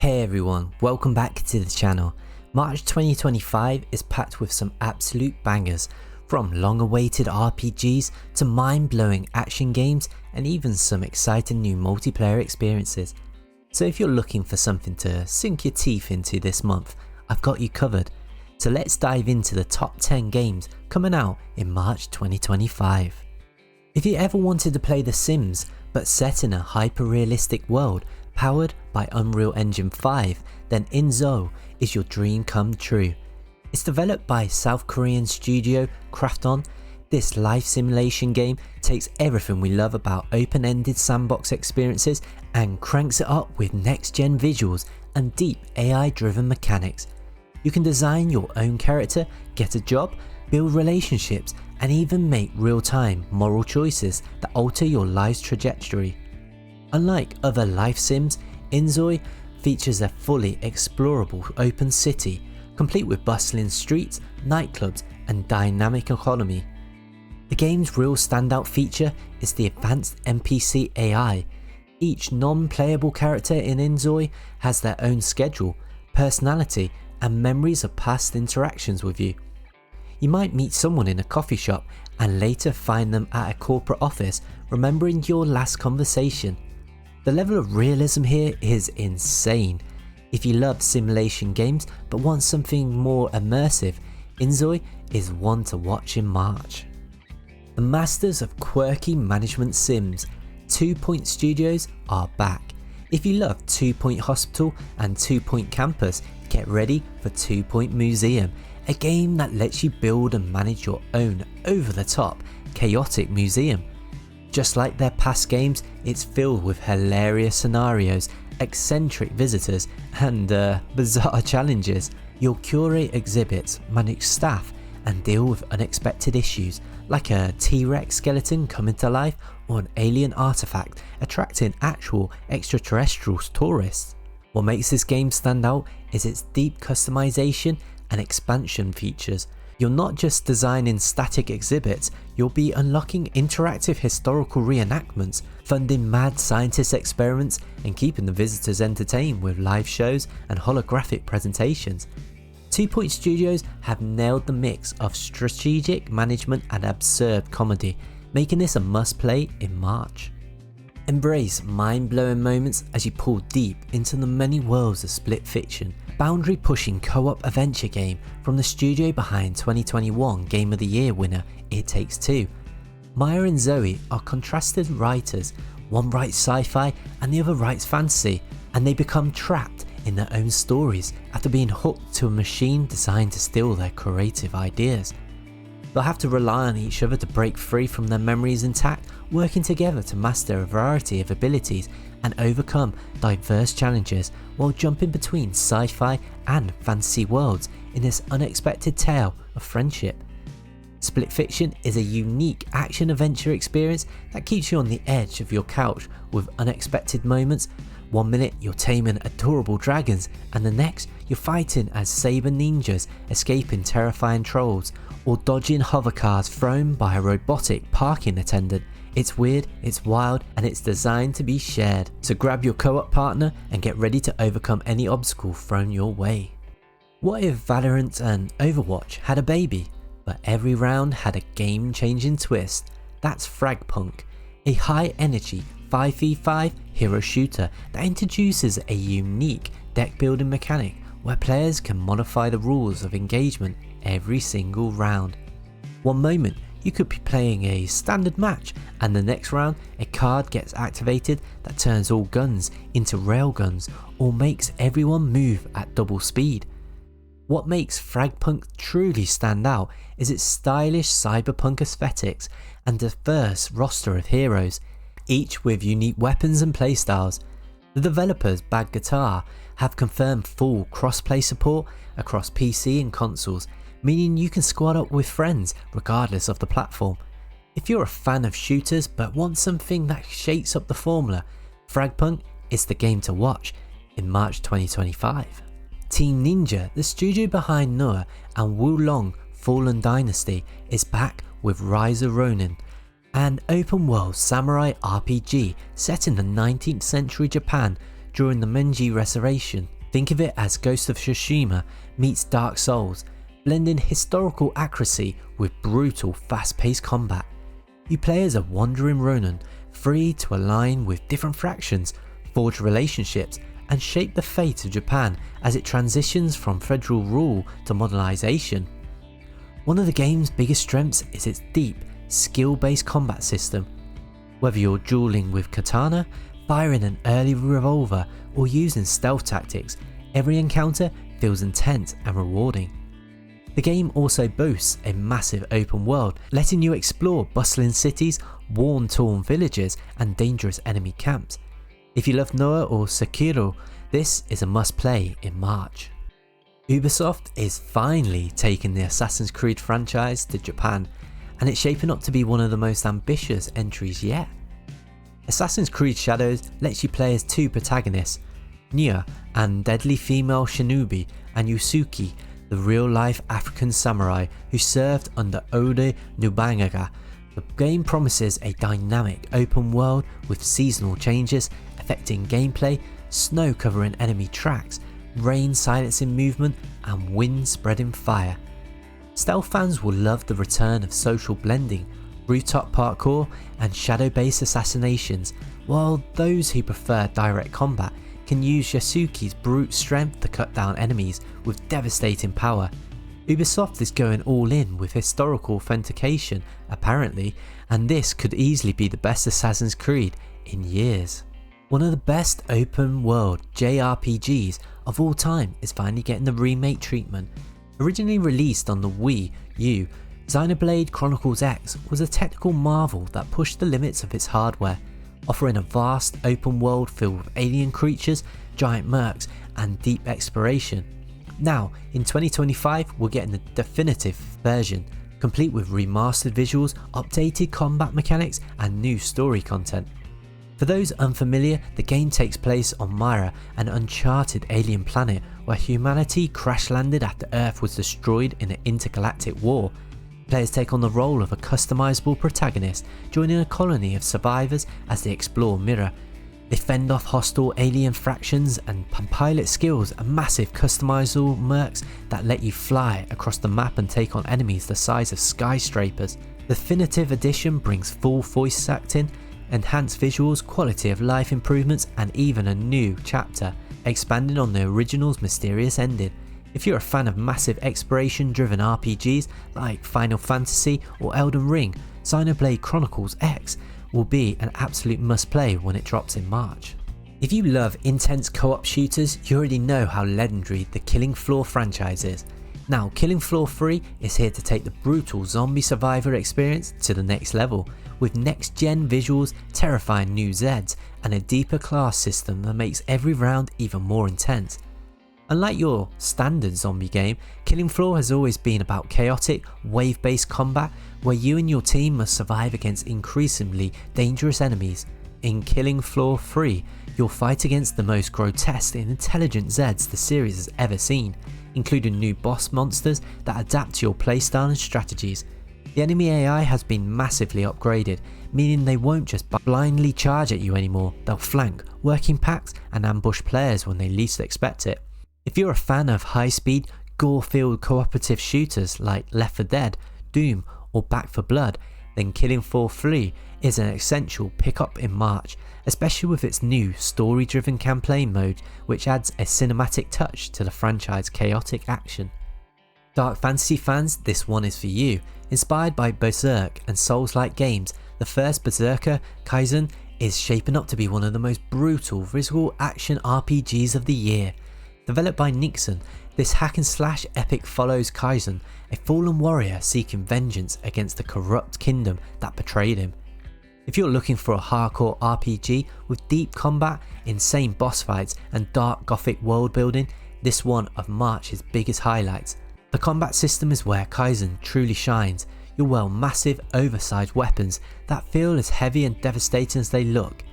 Hey everyone, welcome back to the channel. March 2025 is packed with some absolute bangers, from long-awaited RPGs to mind-blowing action games and even some exciting new multiplayer experiences. So if you're looking for something to sink your teeth into this month, I've got you covered. So let's dive into the top 10 games coming out in March 2025. If you ever wanted to play The Sims but set in a hyper-realistic world powered by Unreal Engine 5, then inZOI is your dream come true. It's developed by South Korean studio Krafton. This life simulation game takes everything we love about open-ended sandbox experiences and cranks it up with next-gen visuals and deep AI-driven mechanics. You can design your own character, get a job, build relationships, and even make real-time moral choices that alter your life's trajectory. Unlike other life sims, inZOI features a fully explorable open city, complete with bustling streets, nightclubs, and dynamic economy. The game's real standout feature is the advanced NPC AI. Each non-playable character in inZOI has their own schedule, personality, and memories of past interactions with you. You might meet someone in a coffee shop and later find them at a corporate office remembering your last conversation. The level of realism here is insane. If you love simulation games but want something more immersive, inZOI is one to watch in March. The masters of quirky management sims, 2 Point Studios, are back. If you love 2 Point Hospital and 2 Point Campus, get ready for 2 Point Museum, a game that lets you build and manage your own over-the-top, chaotic museum. Just like their past games, it's filled with hilarious scenarios, eccentric visitors, and bizarre challenges. You'll curate exhibits, manage staff, and deal with unexpected issues, like a T-Rex skeleton coming to life or an alien artifact attracting actual extraterrestrial tourists. What makes this game stand out is its deep customization and expansion features. You're not just designing static exhibits, you'll be unlocking interactive historical reenactments, funding mad scientist experiments, and keeping the visitors entertained with live shows and holographic presentations. 2 Point Studios have nailed the mix of strategic management and absurd comedy, making this a must-play in March. Embrace mind-blowing moments as you pull deep into the many worlds of split fiction, boundary-pushing co-op adventure game from the studio behind 2021 Game of the Year winner It Takes Two. Maya and Zoe are contrasted writers, one writes sci-fi and the other writes fantasy, and they become trapped in their own stories after being hooked to a machine designed to steal their creative ideas. They'll have to rely on each other to break free from their memories intact, working together to master a variety of abilities and overcome diverse challenges while jumping between sci-fi and fantasy worlds in this unexpected tale of friendship. Split Fiction is a unique action-adventure experience that keeps you on the edge of your couch with unexpected moments. One minute you're taming adorable dragons, and the next you're fighting as saber ninjas, escaping terrifying trolls, or dodging hovercars thrown by a robotic parking attendant. It's weird, it's wild, and it's designed to be shared. So grab your co-op partner and get ready to overcome any obstacle thrown your way. What if Valorant and Overwatch had a baby, but every round had a game-changing twist? That's FragPunk, a high-energy 5v5 hero shooter that introduces a unique deck-building mechanic where players can modify the rules of engagement every single round. One moment you could be playing a standard match, and the next round a card gets activated that turns all guns into railguns or makes everyone move at double speed. What makes FragPunk truly stand out is its stylish cyberpunk aesthetics and diverse roster of heroes, each with unique weapons and playstyles. The developers Bad Guitar have confirmed full cross-play support across PC and consoles, meaning you can squad up with friends regardless of the platform. If you're a fan of shooters but want something that shakes up the formula, FragPunk is the game to watch in March 2025. Team Ninja, the studio behind Noah and Wulong Fallen Dynasty, is back with Rise of Ronin, an open world samurai RPG set in the 19th century Japan during the Menji Restoration. Think of it as Ghost of Tsushima meets Dark Souls, blending historical accuracy with brutal fast-paced combat. You play as a wandering Ronin, free to align with different factions, forge relationships, and shape the fate of Japan as it transitions from feudal rule to modernization. One of the game's biggest strengths is its deep, skill-based combat system. Whether you're dueling with katana, firing an early revolver, or using stealth tactics, every encounter feels intense and rewarding. The game also boasts a massive open world, letting you explore bustling cities, worn-torn villages, and dangerous enemy camps. If you love Noah or Sekiro, this is a must-play in March. Ubisoft is finally taking the Assassin's Creed franchise to Japan, and it's shaping up to be one of the most ambitious entries yet. Assassin's Creed Shadows lets you play as two protagonists, Nya, an deadly female shinobi, and Yusuke, the real-life African samurai who served under Oda Nobunaga. The game promises a dynamic open world with seasonal changes affecting gameplay, snow covering enemy tracks, rain silencing movement, and wind spreading fire. Stealth fans will love the return of social blending, rooftop parkour, and shadow-based assassinations, while those who prefer direct combat can use Yasuke's brute strength to cut down enemies with devastating power. Ubisoft is going all in with historical authentication apparently, and this could easily be the best Assassin's Creed in years. One of the best open world JRPGs of all time is finally getting the remake treatment. Originally released on the Wii U, Xenoblade Chronicles X was a technical marvel that pushed the limits of its hardware, offering a vast open world filled with alien creatures, giant mercs, and deep exploration. Now, in 2025, we're getting the definitive version, complete with remastered visuals, updated combat mechanics, and new story content. For those unfamiliar, the game takes place on Myra, an uncharted alien planet where humanity crash landed after Earth was destroyed in an intergalactic war. Players take on the role of a customizable protagonist, joining a colony of survivors as they explore Myra. They fend off hostile alien fractions and pilot skills and massive customizable mercs that let you fly across the map and take on enemies the size of skyscrapers. The definitive edition brings full voice acting, enhanced visuals, quality of life improvements, and even a new chapter, expanding on the original's mysterious ending. If you're a fan of massive exploration driven RPGs like Final Fantasy or Elden Ring, Xenoblade Chronicles X will be an absolute must play when it drops in March. If you love intense co-op shooters, you already know how legendary the Killing Floor franchise is. Now, Killing Floor 3 is here to take the brutal zombie survivor experience to the next level, with next gen visuals, terrifying new Zeds, and a deeper class system that makes every round even more intense. Unlike your standard zombie game, Killing Floor has always been about chaotic, wave-based combat where you and your team must survive against increasingly dangerous enemies. In Killing Floor 3, you'll fight against the most grotesque and intelligent Zeds the series has ever seen, including new boss monsters that adapt to your playstyle and strategies. The enemy AI has been massively upgraded, meaning they won't just blindly charge at you anymore, they'll flank, work in packs, and ambush players when they least expect it. If you're a fan of high-speed, gore-filled cooperative shooters like Left 4 Dead, Doom, or Back 4 Blood, then Killing Floor 3 is an essential pick-up in March, especially with its new story-driven campaign mode which adds a cinematic touch to the franchise's chaotic action. Dark Fantasy fans, this one is for you. Inspired by Berserk and Souls-like games, the first Berserker, Kaizen, is shaping up to be one of the most brutal visual action RPGs of the year. Developed by Nixon, this hack and slash epic follows Kaizen, a fallen warrior seeking vengeance against the corrupt kingdom that betrayed him. If you're looking for a hardcore RPG with deep combat, insane boss fights, and dark gothic world building, this one of March's biggest highlights. The combat system is where Kaizen truly shines. You'll wield massive, oversized weapons that feel as heavy and devastating as they look.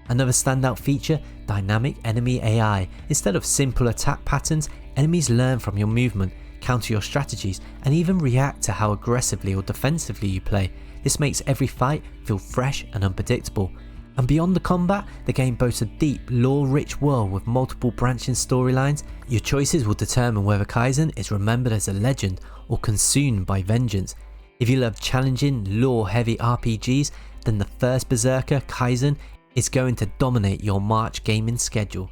Another standout feature, dynamic enemy AI. Instead of simple attack patterns, enemies learn from your movement, counter your strategies, and even react to how aggressively or defensively you play. This makes every fight feel fresh and unpredictable. And beyond the combat, the game boasts a deep, lore-rich world with multiple branching storylines. Your choices will determine whether Kaizen is remembered as a legend or consumed by vengeance. If you love challenging, lore-heavy RPGs, then the first Berserker, Kaizen, is going to dominate your March gaming schedule.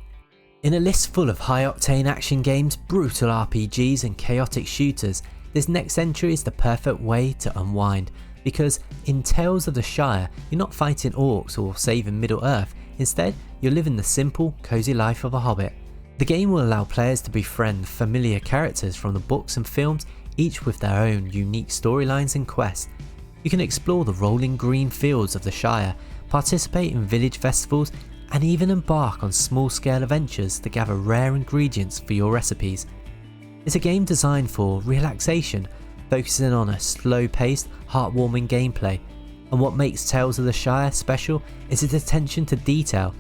In a list full of high-octane action games, brutal RPGs and chaotic shooters, this next entry is the perfect way to unwind. Because in Tales of the Shire, you're not fighting orcs or saving Middle Earth, instead you're living the simple, cosy life of a hobbit. The game will allow players to befriend familiar characters from the books and films, each with their own unique storylines and quests. You can explore the rolling green fields of the Shire, participate in village festivals, and even embark on small-scale adventures to gather rare ingredients for your recipes. It's a game designed for relaxation, focusing on a slow-paced, heartwarming gameplay, and what makes Tales of the Shire special is its attention to detail.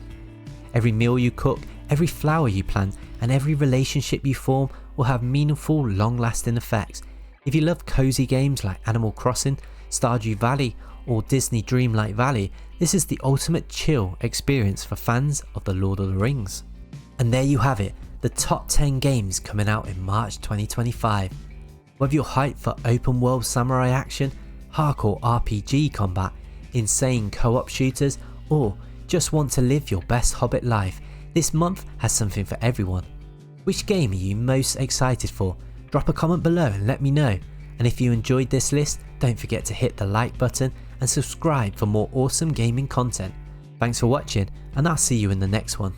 Every meal you cook, every flower you plant, and every relationship you form will have meaningful, long-lasting effects. If you love cozy games like Animal Crossing, Stardew Valley, or Disney Dreamlight Valley, this is the ultimate chill experience for fans of The Lord of the Rings. And there you have it, the top 10 games coming out in March 2025. Whether you're hyped for open world samurai action, hardcore RPG combat, insane co-op shooters, or just want to live your best Hobbit life, this month has something for everyone. Which game are you most excited for? Drop a comment below and let me know. And if you enjoyed this list, don't forget to hit the like button and subscribe for more awesome gaming content. Thanks for watching, and I'll see you in the next one.